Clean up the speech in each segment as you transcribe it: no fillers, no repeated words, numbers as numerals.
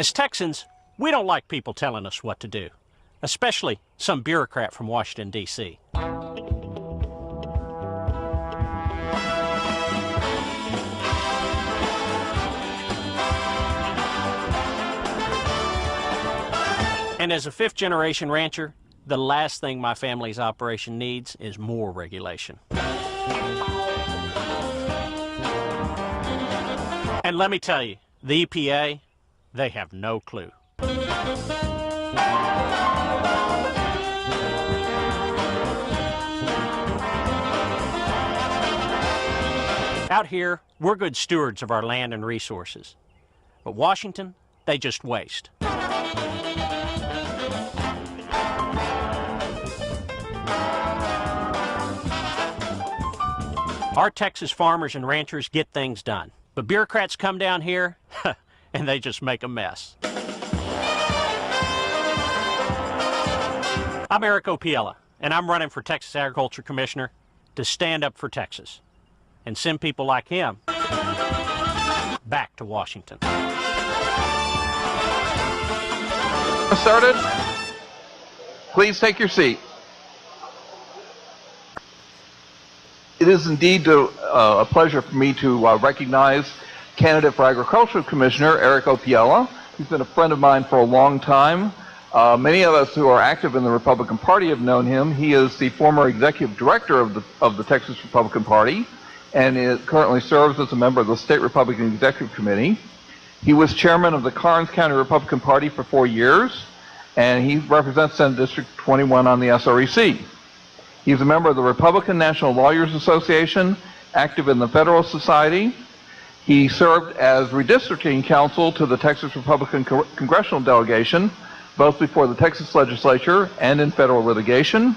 As Texans, we don't like people telling us what to do, especially some bureaucrat from Washington, D.C. And as a fifth-generation rancher, the last thing my family's operation needs is more regulation. And let me tell you, the EPA, they have no clue. Out here, we're good stewards of our land and resources. But Washington, they just waste. Our Texas farmers and ranchers get things done. But bureaucrats come down here, and they just make a mess. I'm Eric Opiela, and I'm running for Texas Agriculture Commissioner to stand up for Texas and send people like him back to Washington. Started. Please take your seat. It is indeed a pleasure for me to recognize candidate for Agricultural Commissioner, Eric Opiela. He's been a friend of mine for a long time. Many of us who are active in the Republican Party have known him. He is the former executive director of the Texas Republican Party and currently serves as a member of the State Republican Executive Committee. He was chairman of the Karnes County Republican Party for 4 years, and he represents Senate District 21 on the SREC. He's a member of the Republican National Lawyers Association, active in the Federalist Society. He served as redistricting counsel to the Texas Republican Congressional Delegation, both before the Texas Legislature and in federal litigation.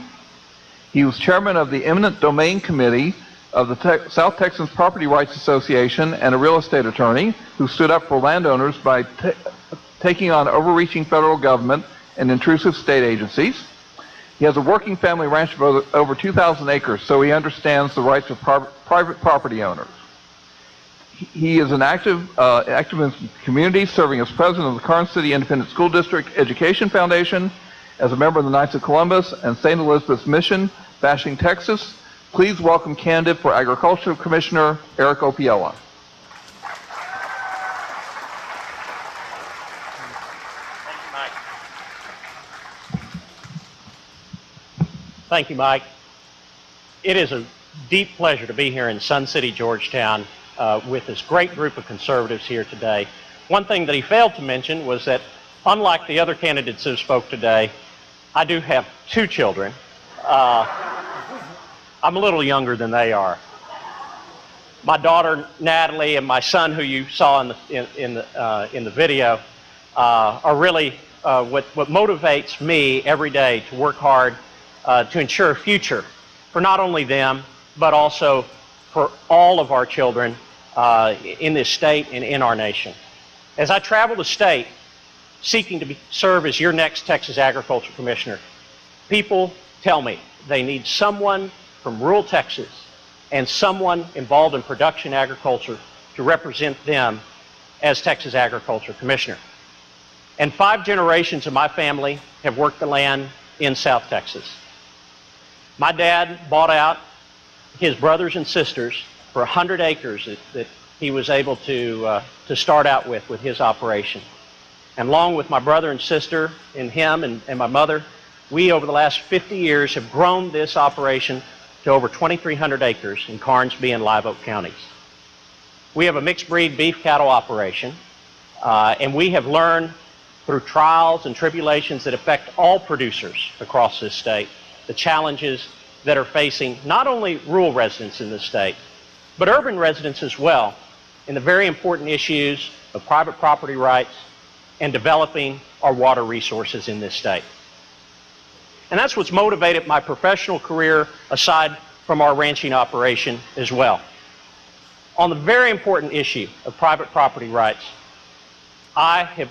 He was chairman of the Eminent Domain Committee of the South Texans Property Rights Association and a real estate attorney who stood up for landowners by taking on overreaching federal government and intrusive state agencies. He has a working family ranch of over 2,000 acres, so he understands the rights of private property owners. He is an activist in the community, serving as president of the Karnes City Independent School District Education Foundation, as a member of the Knights of Columbus and St. Elizabeth's Mission, Bashing, Texas. Please welcome candidate for Agricultural Commissioner, Eric Opiela. Thank you, Mike. It is a deep pleasure to be here in Sun City, Georgetown, with this great group of conservatives here today. One thing that he failed to mention was that, unlike the other candidates who spoke today, I do have 2 children. I'm a little younger than they are. My daughter Natalie and my son, who you saw in the video, are really what motivates me every day to work hard to ensure a future for not only them, but also for all of our children in this state and in our nation. As I travel the state seeking to serve as your next Texas Agriculture Commissioner, people tell me they need someone from rural Texas and someone involved in production agriculture to represent them as Texas Agriculture Commissioner. And 5 generations of my family have worked the land in South Texas. My dad bought out his brothers and sisters for 100 acres that he was able to start out with his operation. And along with my brother and sister and him and my mother, we over the last 50 years have grown this operation to over 2,300 acres in Karnes and Live Oak counties. We have a mixed breed beef cattle operation, and we have learned through trials and tribulations that affect all producers across this state the challenges that are facing not only rural residents in this state, but urban residents as well, in the very important issues of private property rights and developing our water resources in this state. And that's what's motivated my professional career aside from our ranching operation as well. On the very important issue of private property rights, I have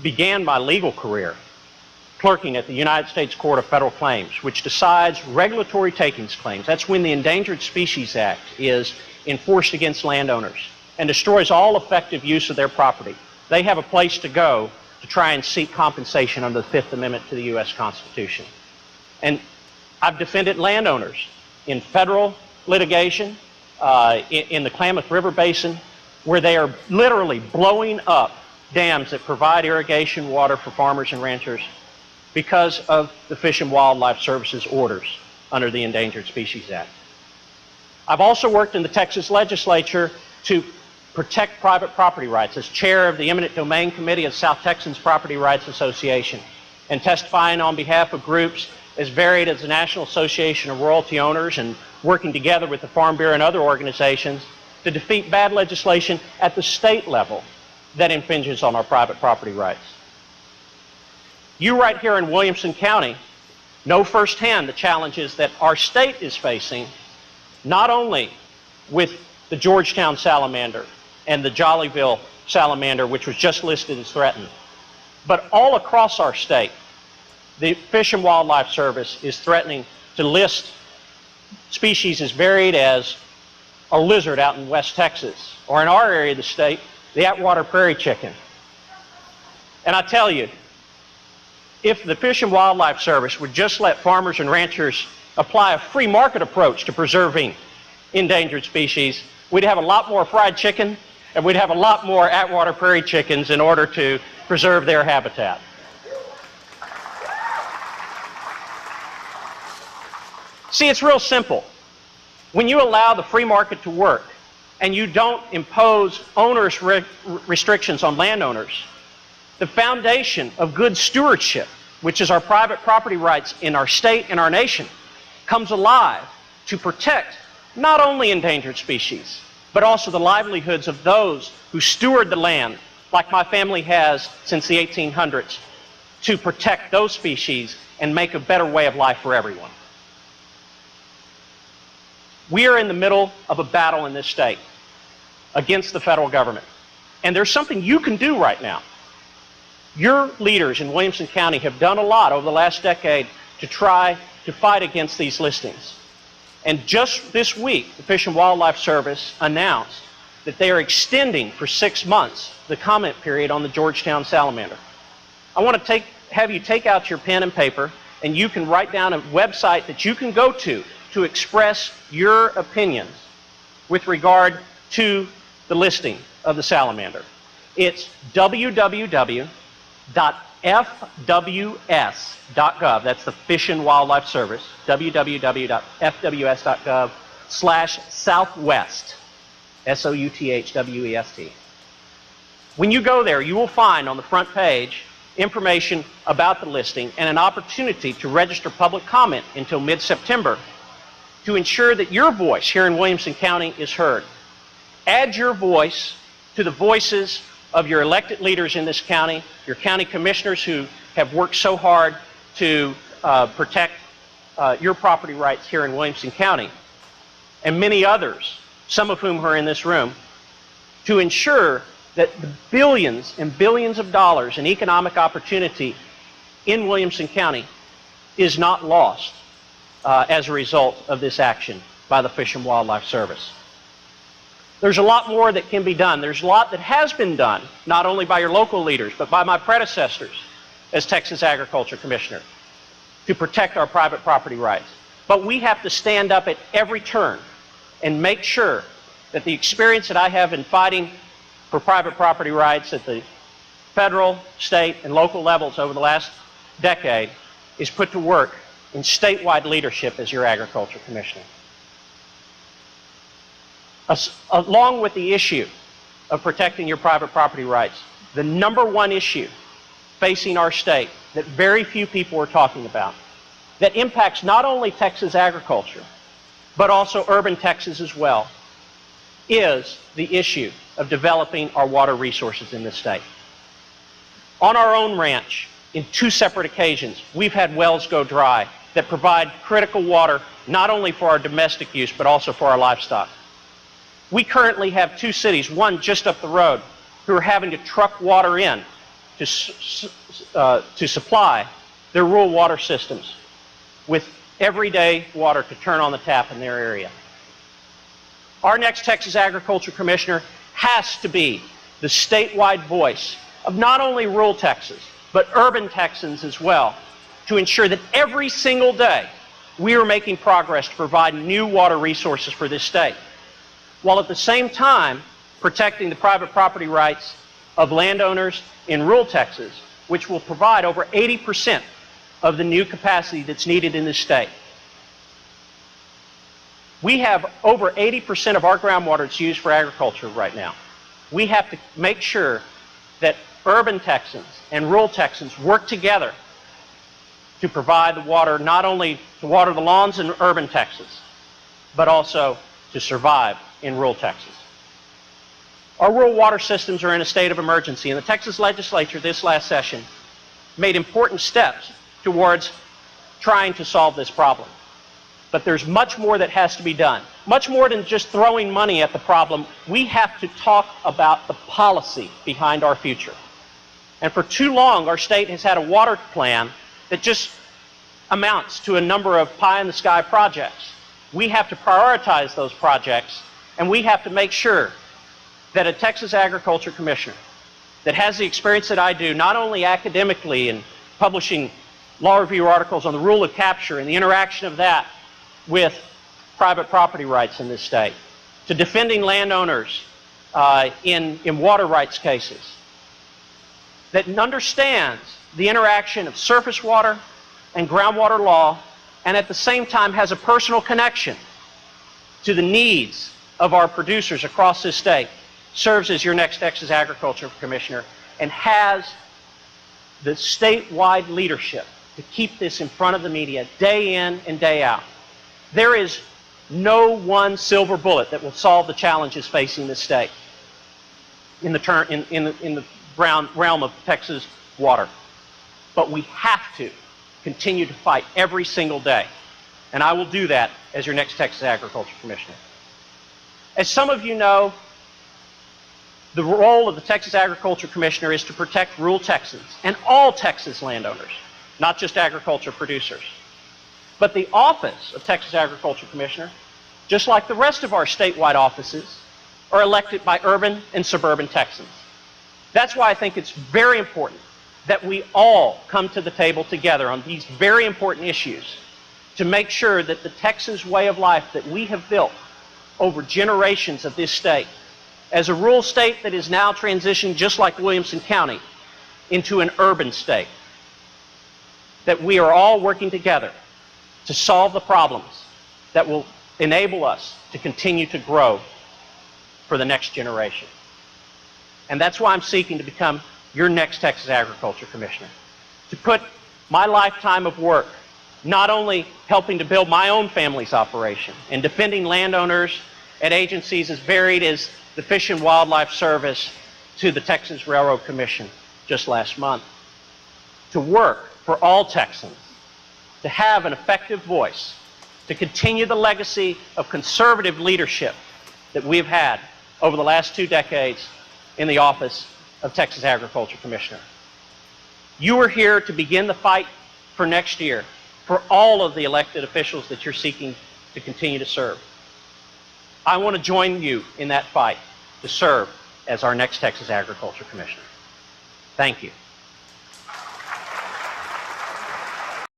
began my legal career clerking at the United States Court of Federal Claims, which decides regulatory takings claims. That's when the Endangered Species Act is enforced against landowners and destroys all effective use of their property. They have a place to go to try and seek compensation under the Fifth Amendment to the U.S. Constitution. And I've defended landowners in federal litigation, in the Klamath River Basin, where they are literally blowing up dams that provide irrigation water for farmers and ranchers because of the Fish and Wildlife Service's orders under the Endangered Species Act. I've also worked in the Texas legislature to protect private property rights as chair of the Eminent Domain Committee of South Texans Property Rights Association, and testifying on behalf of groups as varied as the National Association of Royalty Owners, and working together with the Farm Bureau and other organizations to defeat bad legislation at the state level that infringes on our private property rights. You right here in Williamson County know firsthand the challenges that our state is facing, not only with the Georgetown salamander and the Jollyville salamander, which was just listed as threatened, but all across our state, the Fish and Wildlife Service is threatening to list species as varied as a lizard out in West Texas, or in our area of the state, the Atwater prairie chicken. And I tell you, if the Fish and Wildlife Service would just let farmers and ranchers apply a free market approach to preserving endangered species, we'd have a lot more fried chicken, and we'd have a lot more Atwater prairie chickens in order to preserve their habitat. See, it's real simple. When you allow the free market to work and you don't impose onerous restrictions on landowners, the foundation of good stewardship, which is our private property rights in our state and our nation, comes alive to protect not only endangered species, but also the livelihoods of those who steward the land, like my family has since the 1800s, to protect those species and make a better way of life for everyone. We are in the middle of a battle in this state against the federal government. And there's something you can do right now. Your leaders in Williamson County have done a lot over the last decade to try to fight against these listings. And just this week, the Fish and Wildlife Service announced that they are extending for 6 months the comment period on the Georgetown salamander. I want to have you take out your pen and paper, and you can write down a website that you can go to express your opinions with regard to the listing of the salamander. It's www.fws.gov. That's the Fish and Wildlife Service. www.fws.gov/southwest. SOUTHWEST. When you go there, you will find on the front page information about the listing and an opportunity to register public comment until mid-September to ensure that your voice here in Williamson County is heard. Add your voice to the voices of your elected leaders in this county, your county commissioners who have worked so hard to protect your property rights here in Williamson County, and many others, some of whom are in this room, to ensure that the billions and billions of dollars in economic opportunity in Williamson County is not lost as a result of this action by the Fish and Wildlife Service. There's a lot more that can be done. There's a lot that has been done, not only by your local leaders, but by my predecessors as Texas Agriculture Commissioner, to protect our private property rights. But we have to stand up at every turn and make sure that the experience that I have in fighting for private property rights at the federal, state, and local levels over the last decade is put to work in statewide leadership as your Agriculture Commissioner. Along with the issue of protecting your private property rights, the #1 issue facing our state that very few people are talking about, that impacts not only Texas agriculture, but also urban Texas as well, is the issue of developing our water resources in this state. On our own ranch, in 2 separate occasions, we've had wells go dry that provide critical water not only for our domestic use, but also for our livestock. We currently have 2 cities, one just up the road, who are having to truck water in to supply their rural water systems with everyday water to turn on the tap in their area. Our next Texas Agriculture Commissioner has to be the statewide voice of not only rural Texas, but urban Texans as well, to ensure that every single day we are making progress to provide new water resources for this state, while at the same time protecting the private property rights of landowners in rural Texas, which will provide over 80% of the new capacity that's needed in this state. We have over 80% of our groundwater that's used for agriculture right now. We have to make sure that urban Texans and rural Texans work together to provide the water, not only to water the lawns in urban Texas, but also to survive in rural Texas. Our rural water systems are in a state of emergency, and the Texas legislature this last session made important steps towards trying to solve this problem. But there's much more that has to be done. Much more than just throwing money at the problem. We have to talk about the policy behind our future. And for too long, our state has had a water plan that just amounts to a number of pie-in-the-sky projects. We have to prioritize those projects, and we have to make sure that a Texas Agriculture Commissioner that has the experience that I do, not only academically in publishing law review articles on the rule of capture and the interaction of that with private property rights in this state, to defending landowners in water rights cases, that understands the interaction of surface water and groundwater law, and at the same time has a personal connection to the needs of our producers across this state, serves as your next Texas Agriculture Commissioner, and has the statewide leadership to keep this in front of the media day in and day out. There is no one silver bullet that will solve the challenges facing this state in the realm of Texas water. But we have to continue to fight every single day. And I will do that as your next Texas Agriculture Commissioner. As some of you know, the role of the Texas Agriculture Commissioner is to protect rural Texans and all Texas landowners, not just agriculture producers. But the office of Texas Agriculture Commissioner, just like the rest of our statewide offices, are elected by urban and suburban Texans. That's why I think it's very important that we all come to the table together on these very important issues to make sure that the Texas way of life that we have built over generations of this state, as a rural state that is now transitioned, just like Williamson County, into an urban state, that we are all working together to solve the problems that will enable us to continue to grow for the next generation. And that's why I'm seeking to become your next Texas Agriculture Commissioner, to put my lifetime of work not only helping to build my own family's operation and defending landowners at agencies as varied as the Fish and Wildlife Service to the Texas Railroad Commission just last month, to work for all Texans, to have an effective voice, to continue the legacy of conservative leadership that we've had over the last 2 decades in the office of Texas Agriculture Commissioner. You are here to begin the fight for next year for all of the elected officials that you're seeking to continue to serve. I want to join you in that fight to serve as our next Texas Agriculture Commissioner. Thank you.